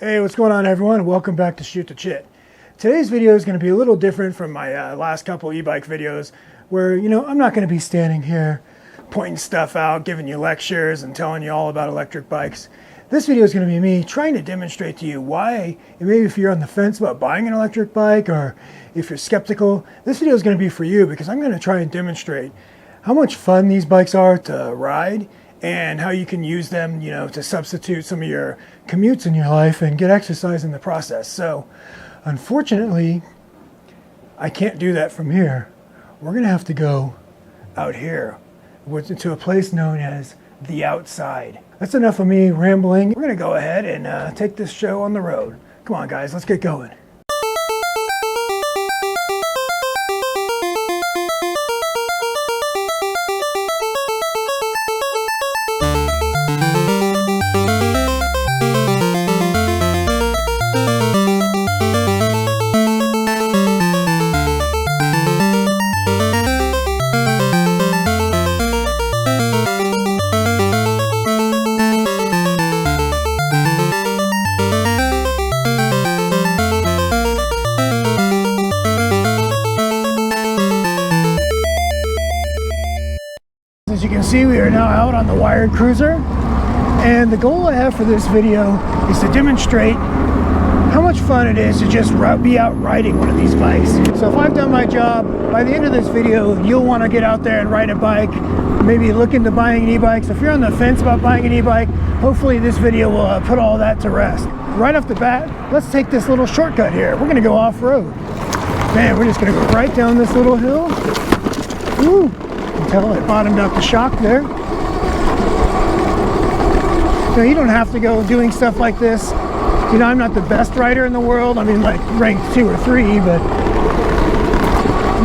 Hey, what's going on everyone? Welcome back to Shoot the Chit. Today's video is going to be a little different from my last couple e-bike videos where, I'm not going to be standing here pointing stuff out, giving you lectures and telling you all about electric bikes. This video is going to be me trying to demonstrate to you why, and maybe if you're on the fence about buying an electric bike or if you're skeptical, this video is going to be for you because I'm going to try and demonstrate how much fun these bikes are to ride and how you can use them, to substitute some of your commutes in your life and get exercise in the process. So, unfortunately, I can't do that from here. We're going to have to go out here to a place known as the outside. That's enough of me rambling. We're going to go ahead and take this show on the road. Come on, guys, let's get going. As you can see, we are now out on the wired cruiser, and the goal I have for this video is to demonstrate how much fun it is to just be out riding one of these bikes. So if I've done my job, by the end of this video, you'll want to get out there and ride a bike, maybe look into buying an e-bike. So if you're on the fence about buying an e-bike, hopefully this video will put all that to rest. Right off the bat, let's take this little shortcut here. We're going to go off-road. Man, we're just going to go right down this little hill. Woo! Until it bottomed out the shock there. Now, you don't have to go doing stuff like this. I'm not the best rider in the world. I mean, like ranked 2 or 3, but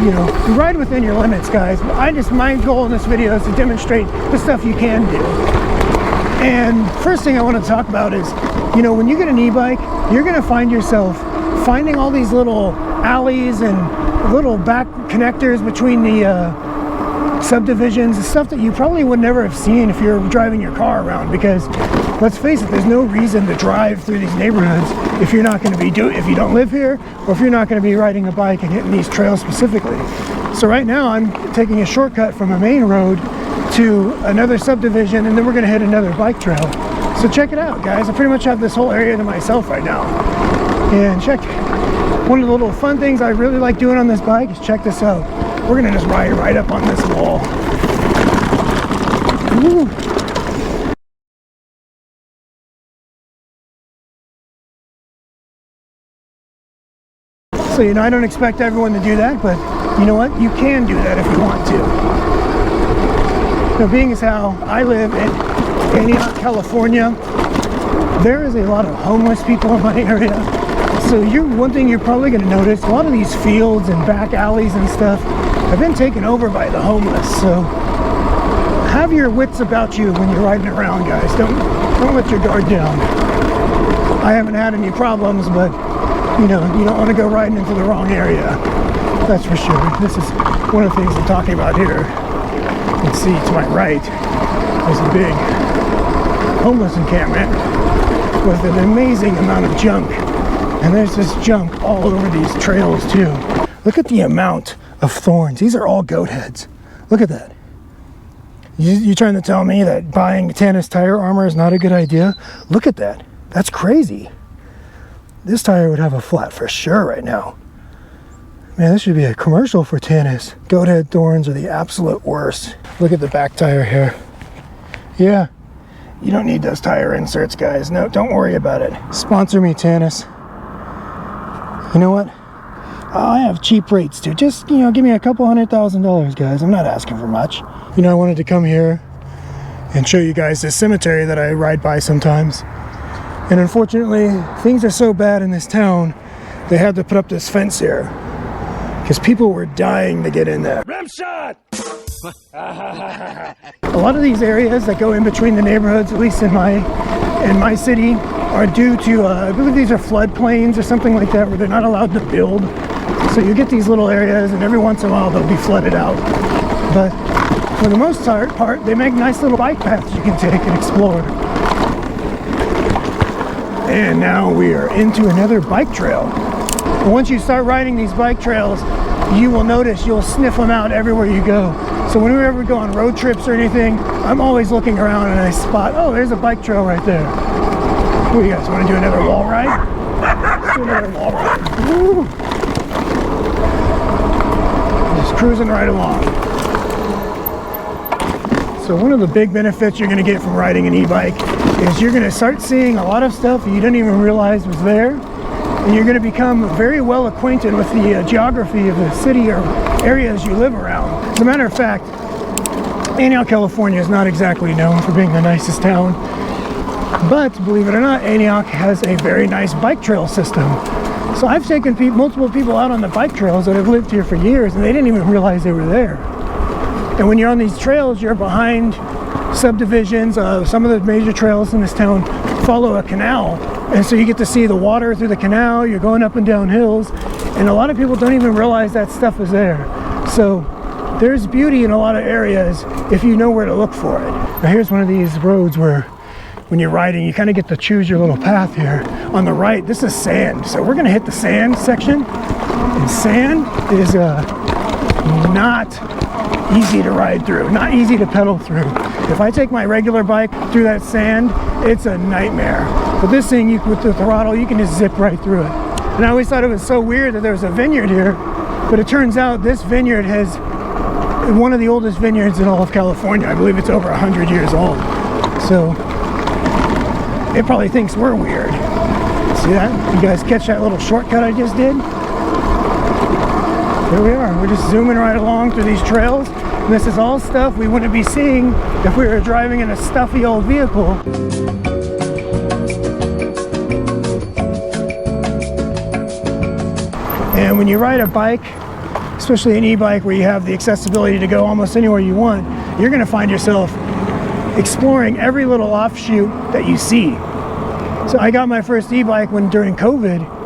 you ride within your limits, guys. My goal in this video is to demonstrate the stuff you can do. And first thing I want to talk about is, when you get an e-bike, you're going to find yourself finding all these little alleys and little back connectors between the subdivisions, the stuff that you probably would never have seen if you're driving your car around, because let's face it, there's no reason to drive through these neighborhoods if you're not going to be if you don't live here, or if you're not going to be riding a bike and hitting these trails specifically. So right now I'm taking a shortcut from a main road to another subdivision, and then we're going to hit another bike trail. So check it out, guys. I pretty much have this whole area to myself right now. And one of the little fun things I really like doing on this bike is check this out. We're gonna just ride right up on this wall. Woo. So, I don't expect everyone to do that, but you know what? You can do that if you want to. Being as how I live in Antioch, California, there is a lot of homeless people in my area. So one thing you're probably going to notice, a lot of these fields and back alleys and stuff have been taken over by the homeless. So have your wits about you when you're riding around, guys. Don't let your guard down. I haven't had any problems, but you don't want to go riding into the wrong area. That's for sure. This is one of the things I'm talking about here. You can see to my right, there's a big homeless encampment with an amazing amount of junk. And there's this junk all over these trails too. Look at the amount of thorns. These are all goat heads. Look at that. You trying to tell me that buying Tannis tire armor is not a good idea? Look at that. That's crazy. This tire would have a flat for sure right now. Man, this should be a commercial for Tannis. Goat head thorns are the absolute worst. Look at the back tire here. Yeah, you don't need those tire inserts, guys. No, don't worry about it. Sponsor me, Tannis. You know what? I have cheap rates too. Just, give me a couple $100,000, guys. I'm not asking for much. I wanted to come here and show you guys this cemetery that I ride by sometimes. And unfortunately, things are so bad in this town, they had to put up this fence here because people were dying to get in there. Rim shot! A lot of these areas that go in between the neighborhoods, at least in my city, are due to, I believe these are floodplains or something like that, where they're not allowed to build. So you get these little areas, and every once in a while they'll be flooded out. But for the most part, they make nice little bike paths you can take and explore. And now we are into another bike trail. And once you start riding these bike trails, you will notice you'll sniff them out everywhere you go. So when we ever go on road trips or anything, I'm always looking around and I spot, oh, there's a bike trail right there. What do you guys want to do, another wall ride? Let's do another wall ride. Woo. Just cruising right along. So one of the big benefits you're going to get from riding an e-bike is you're going to start seeing a lot of stuff you didn't even realize was there, and you're going to become very well acquainted with the geography of the city or areas you live around. As a matter of fact, Antioch, California is not exactly known for being the nicest town, but believe it or not, Antioch has a very nice bike trail system. So I've taken multiple people out on the bike trails that have lived here for years, and they didn't even realize they were there. And when you're on these trails, you're behind subdivisions. Some of the major trails in this town follow a canal, and so you get to see the water through the canal. You're going up and down hills, and a lot of people don't even realize that stuff is there. So there's beauty in a lot of areas if you know where to look for it. Now here's one of these roads where when you're riding, you kind of get to choose your little path here. On the right, this is sand, so we're going to hit the sand section, and sand is not easy to ride through, not easy to pedal through. If I take my regular bike through that sand, it's a nightmare. But this thing, with the throttle, you can just zip right through it. And I always thought it was so weird that there was a vineyard here, but it turns out this vineyard has one of the oldest vineyards in all of California. I believe it's over 100 years old. So it probably thinks we're weird. See that? You guys catch that little shortcut I just did? Here we are. We're just zooming right along through these trails. And this is all stuff we wouldn't be seeing if we were driving in a stuffy old vehicle. And when you ride a bike, especially an e-bike where you have the accessibility to go almost anywhere you want, you're going to find yourself exploring every little offshoot that you see. So I got my first e-bike during COVID,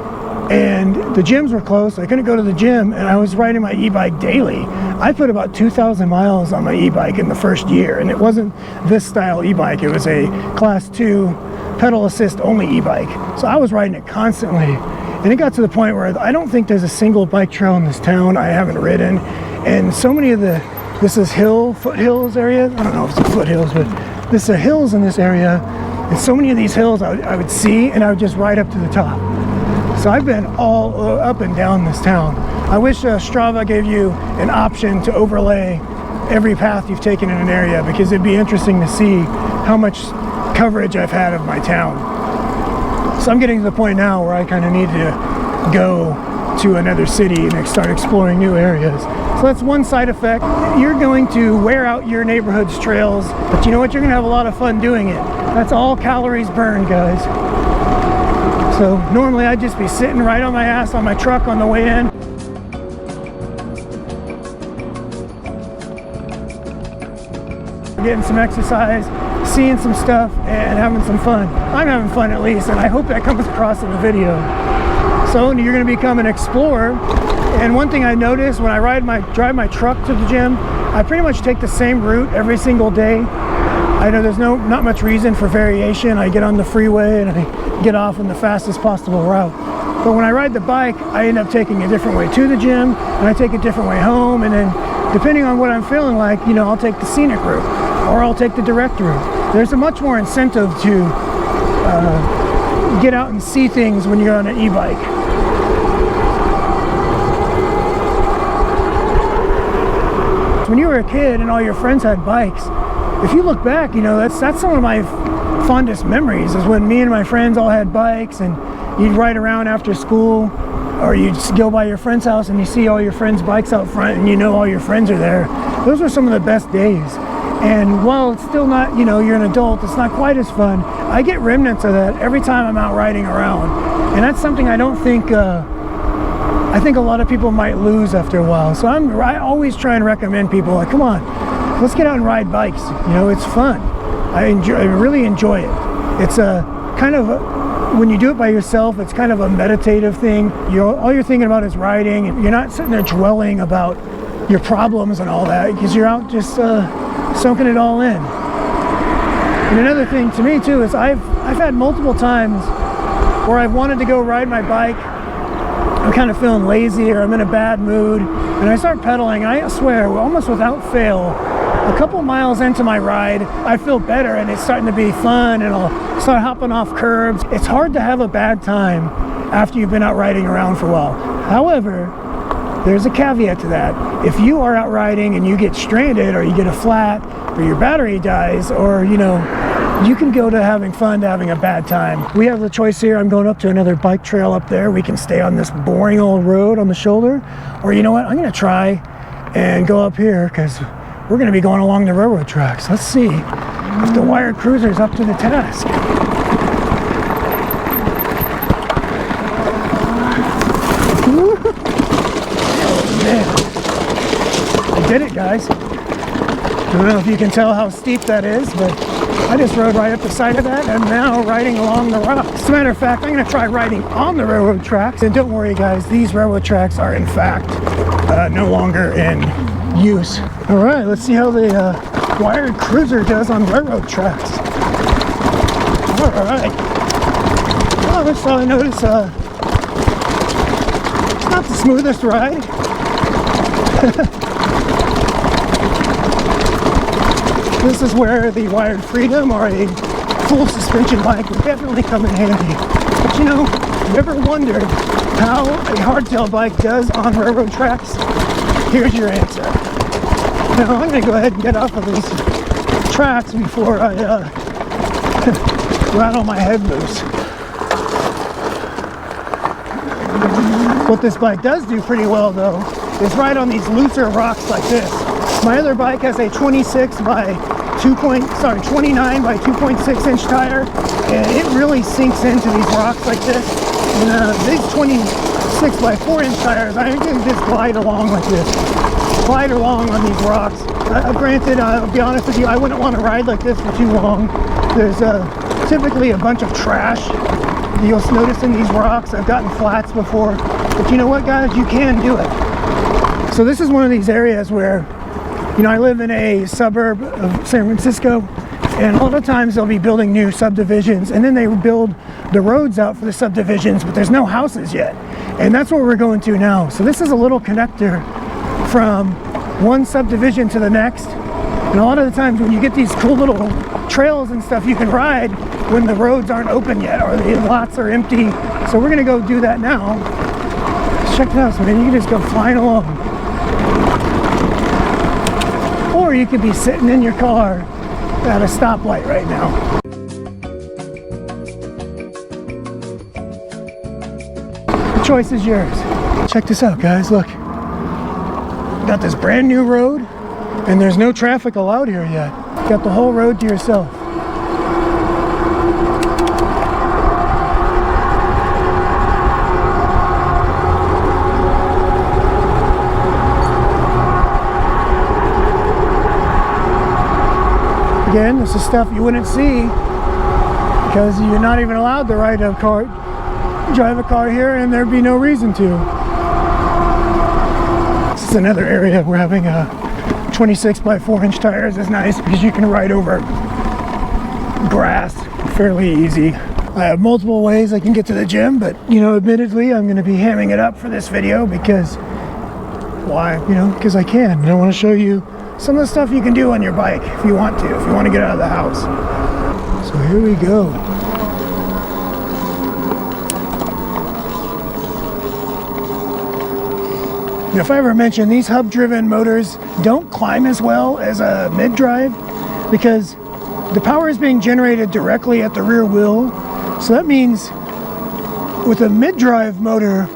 and the gyms were closed. I couldn't go to the gym, and I was riding my e-bike daily. I put about 2,000 miles on my e-bike in the first year, and it wasn't this style e-bike. It was a class 2 pedal assist only e-bike. So I was riding it constantly, and it got to the point where I don't think there's a single bike trail in this town I haven't ridden. And so many of this is foothills area. I don't know if it's foothills, but there's hills in this area, and so many of these hills I would see, and I would just ride up to the top. So I've been all up and down this town. I wish Strava gave you an option to overlay every path you've taken in an area, because it'd be interesting to see how much coverage I've had of my town. So I'm getting to the point now where I kind of need to go to another city and start exploring new areas. So that's one side effect. You're going to wear out your neighborhood's trails, but you know what? You're going to have a lot of fun doing it. That's all calories burned, guys. So normally I'd just be sitting right on my ass on my truck on the way in. Getting some exercise, seeing some stuff, and having some fun. I'm having fun at least, and I hope that comes across in the video. So you're going to become an explorer. And one thing I noticed when I drive my truck to the gym, I pretty much take the same route every single day. I know there's not much reason for variation. I get on the freeway and I get off in the fastest possible route. But when I ride the bike, I end up taking a different way to the gym, and I take a different way home, and then depending on what I'm feeling like, you know, I'll take the scenic route or I'll take the direct route. There's a much more incentive to get out and see things when you're on an e-bike. When you were a kid and all your friends had bikes, if you look back, you know, that's some of my fondest memories, is when me and my friends all had bikes, and you'd ride around after school, or you'd just go by your friend's house and you see all your friends' bikes out front and you know all your friends are there. Those were some of the best days. And while it's still not, you know, you're an adult, it's not quite as fun. I get remnants of that every time I'm out riding around. And that's something I don't think, I think a lot of people might lose after a while. So I always try and recommend people, like, come on, let's get out and ride bikes. You know, it's fun. I really enjoy it. It's a kind of when you do it by yourself, it's kind of a meditative thing. All you're thinking about is riding, and you're not sitting there dwelling about your problems and all that, because you're out just soaking it all in. And another thing to me too is I've had multiple times where I've wanted to go ride my bike. I'm kind of feeling lazy or I'm in a bad mood, and I start pedaling. I swear, almost without fail, a couple miles into my ride, I feel better and it's starting to be fun, and I'll start hopping off curbs. It's hard to have a bad time after you've been out riding around for a while. However, there's a caveat to that. If you are out riding and you get stranded, or you get a flat, or your battery dies, or you know, you can go to having fun to having a bad time. We have the choice here. I'm going up to another bike trail up there. We can stay on this boring old road on the shoulder, or you know what, I'm gonna try and go up here because we're gonna be going along the railroad tracks. Let's see if the wired cruiser is up to the task. Oh man, I did it, guys. I don't know if you can tell how steep that is, but I just rode right up the side of that and now riding along the rocks. As a matter of fact, I'm going to try riding on the railroad tracks. And don't worry guys, these railroad tracks are in fact no longer in use. All right, let's see how the wired cruiser does on railroad tracks. All right. Well, so I notice it's not the smoothest ride. This is where the wired freedom or a full suspension bike would definitely come in handy. But you know, you ever wondered how a hardtail bike does on railroad tracks? Here's your answer. Now I'm going to go ahead and get off of these tracks before I rattle my head loose. What this bike does do pretty well though is ride on these looser rocks like this. My other bike has a 29 by 2.6 inch tire, and it really sinks into these rocks like this. And these 26 by 4 inch tires, I can just glide along like this. Glide along on these rocks. Granted, I'll be honest with you, I wouldn't want to ride like this for too long. There's typically a bunch of trash you'll notice in these rocks. I've gotten flats before, but you know what guys, you can do it. So this is one of these areas where, you know, I live in a suburb of San Francisco, and a lot of times they'll be building new subdivisions, and then they build the roads out for the subdivisions, but there's no houses yet. And that's what we're going to now. So this is a little connector from one subdivision to the next. And a lot of the times when you get these cool little trails and stuff, you can ride when the roads aren't open yet or the lots are empty. So we're gonna go do that now. Check it out, so man, you can just go flying along. Or you could be sitting in your car at a stoplight right now. The choice is yours. Check this out, guys, look. Got this brand new road, and there's no traffic allowed here yet. Got the whole road to yourself. Again, this is stuff you wouldn't see because you're not even allowed to drive a car here, and there'd be no reason to. This is another area where having a 26 by 4 inch tires is nice because you can ride over grass fairly easy. I have multiple ways I can get to the gym, but you know, admittedly, I'm going to be hamming it up for this video because, why? You know, because I can. And I want to show you some of the stuff you can do on your bike if you want to get out of the house. So here we go. Now, if I ever mention, these hub-driven motors don't climb as well as a mid-drive because the power is being generated directly at the rear wheel. So that means with a mid-drive motor,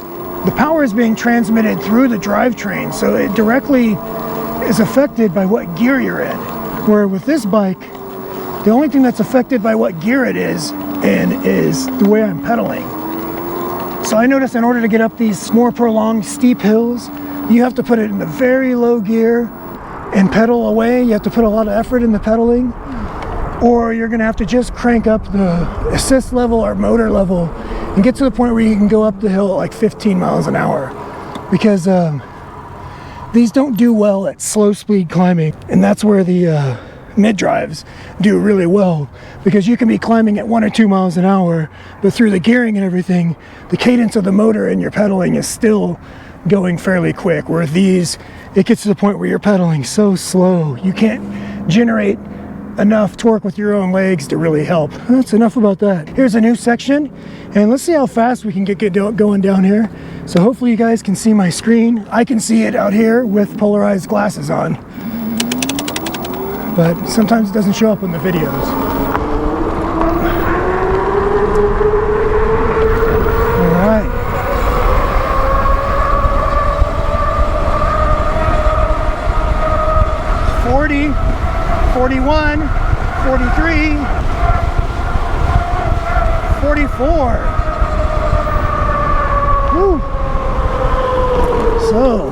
the power is being transmitted through the drivetrain, so it directly is affected by what gear you're in. Where with this bike, the only thing that's affected by what gear it is in is the way I'm pedaling. So I noticed in order to get up these more prolonged steep hills, you have to put it in the very low gear and pedal away. You have to put a lot of effort in the pedaling, or you're gonna have to just crank up the assist level or motor level and get to the point where you can go up the hill at like 15 miles an hour. Because these don't do well at slow speed climbing, and that's where the mid drives do really well, because you can be climbing at 1 or 2 miles an hour, but through the gearing and everything, the cadence of the motor and your pedaling is still going fairly quick. Where these, it gets to the point where you're pedaling so slow you can't generate enough torque with your own legs to really help. That's enough about that. Here's a new section, and let's see how fast we can get going down here. So hopefully you guys can see my screen. I can see it out here with polarized glasses on, but sometimes it doesn't show up in the videos. All right. $40, 41, 43, 44. Woo. So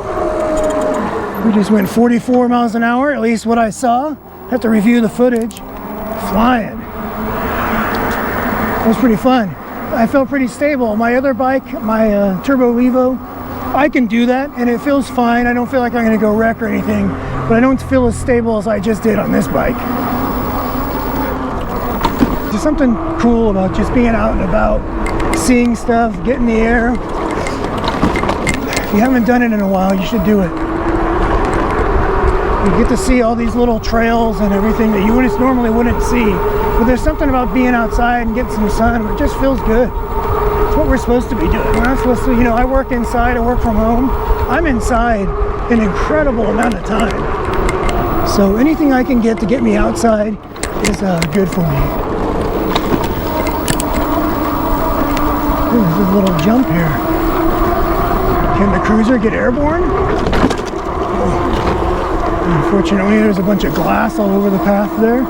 we just went 44 miles an hour, at least what I saw. Have to review the footage. Flying. It was pretty fun. I felt pretty stable. My other bike, my Turbo Levo, I can do that and it feels fine. I don't feel like I'm going to go wreck or anything, but I don't feel as stable as I just did on this bike. There's something cool about just being out and about, seeing stuff, getting the air. If you haven't done it in a while, you should do it. You get to see all these little trails and everything that you normally wouldn't see. But there's something about being outside and getting some sun. It just feels good. It's what we're supposed to be doing. We're not supposed to, I work inside, I work from home. I'm inside an incredible amount of time. So anything I can get to get me outside is good for me. Ooh, there's a little jump here. Can the cruiser get airborne? Unfortunately, there's a bunch of glass all over the path there.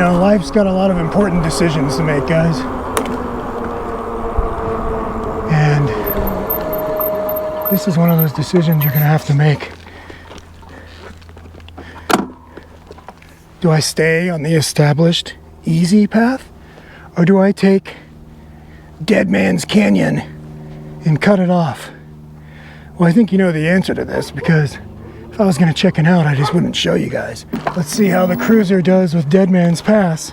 Life's got a lot of important decisions to make, guys. And this is one of those decisions you're going to have to make. Do I stay on the established, easy path? Or do I take Dead Man's Canyon and cut it off? Well, I think you know the answer to this, because if I was going to check it out, I just wouldn't show you guys. Let's see how the cruiser does with Dead Man's Pass.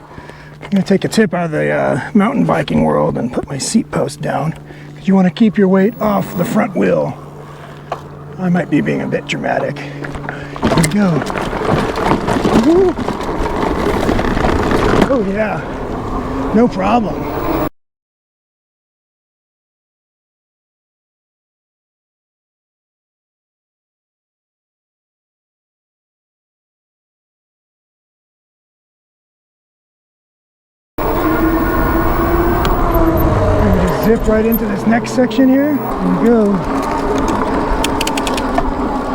I'm going to take a tip out of the mountain biking world and put my seat post down, because you want to keep your weight off the front wheel. I might be being a bit dramatic. Here we go. Woo-hoo. Oh yeah, no problem. Zip right into this next section here. Here we go.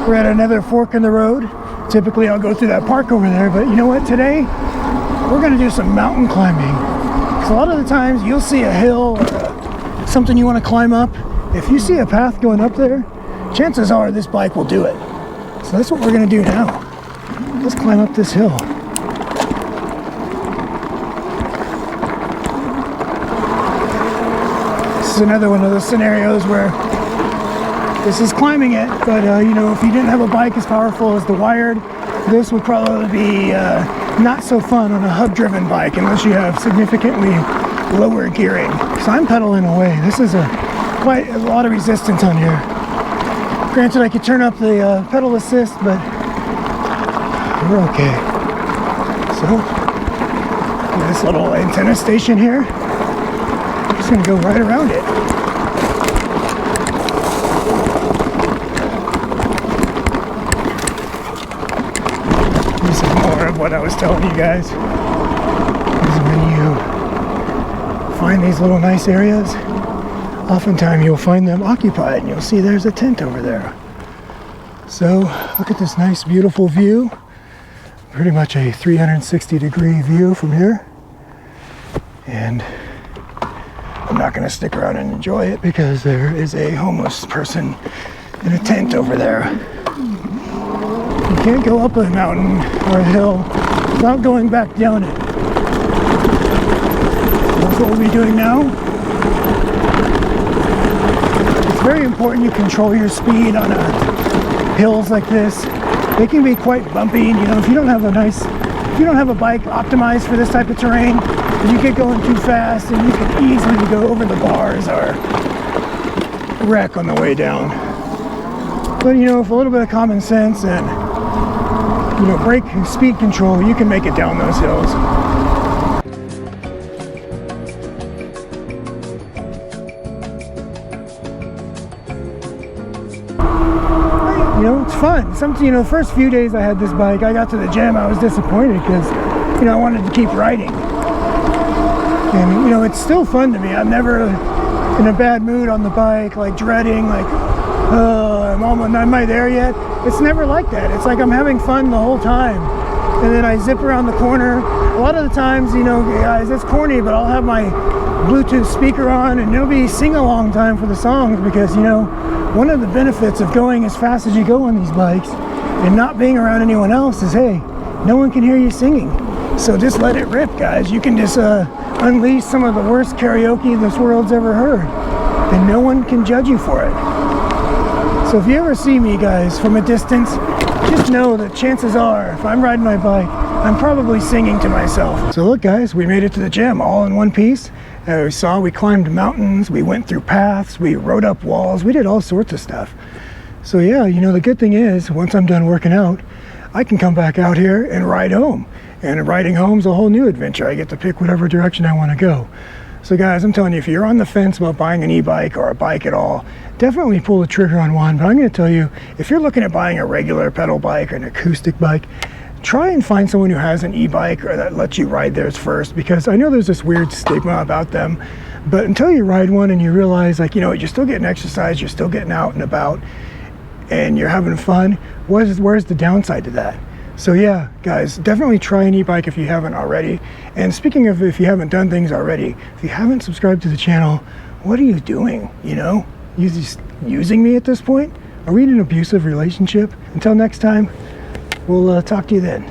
We're at another fork in the road. Typically I'll go through that park over there, but you know what, today we're going to do some mountain climbing. So a lot of the times you'll see a hill or something you want to climb up. If you see a path going up there, chances are this bike will do it. So that's what we're going to do now. Let's climb up this hill. This is another one of those scenarios where this is climbing it, but if you didn't have a bike as powerful as the Wired, this would probably be not so fun on a hub-driven bike unless you have significantly lower gearing. So I'm pedaling away. This is quite a lot of resistance on here. Granted, I could turn up the pedal assist, but we're okay. So this little antenna station here, I'm just going to go right around it. This is more of what I was telling you guys. Is when you find these little nice areas, oftentimes you'll find them occupied, and you'll see there's a tent over there. So look at this nice beautiful view. Pretty much a 360-degree view from here. And I'm not going to stick around and enjoy it because there is a homeless person in a tent over there. You can't go up a mountain or a hill without going back down it. That's what we'll be doing now. It's very important you control your speed on hills like this. They can be quite bumpy, you know, if you don't have a bike optimized for this type of terrain, you get going too fast and you can easily go over the bars or wreck on the way down. But you know, with a little bit of common sense and, you know, brake speed control, you can make it down those hills. You know, it's fun. You know, the first few days I had this bike, I got to the gym, I was disappointed because, you know, I wanted to keep riding. And, you know, it's still fun to me. I'm never in a bad mood on the bike, like dreading, like, am I there yet? It's never like that. It's like I'm having fun the whole time. And then I zip around the corner. A lot of the times, you know, guys, it's corny, but I'll have my Bluetooth speaker on and it'll be sing-along time for the songs because, you know, one of the benefits of going as fast as you go on these bikes and not being around anyone else is, hey, no one can hear you singing. So just let it rip, guys. You can just unleash some of the worst karaoke this world's ever heard and no one can judge you for it. So if you ever see me, guys, from a distance, just know that chances are, if I'm riding my bike, I'm probably singing to myself. So look, guys, we made it to the gym all in one piece. We climbed mountains, we went through paths, we rode up walls, we did all sorts of stuff. So yeah, you know, the good thing is, once I'm done working out, I can come back out here and ride home. And riding home's a whole new adventure. I get to pick whatever direction I want to go. So guys, I'm telling you, if you're on the fence about buying an e-bike or a bike at all, definitely pull the trigger on one. But I'm going to tell you, if you're looking at buying a regular pedal bike or an acoustic bike, try and find someone who has an e-bike or that lets you ride theirs first, because I know there's this weird stigma about them, but until you ride one and you realize, like, you know, you're still getting exercise, you're still getting out and about, and you're having fun, where's the downside to that? So yeah, guys, definitely try an e-bike if you haven't already. And speaking of if you haven't done things already, if you haven't subscribed to the channel, what are you doing? You know, you just using me at this point? Are we in an abusive relationship? Until next time, we'll talk to you then.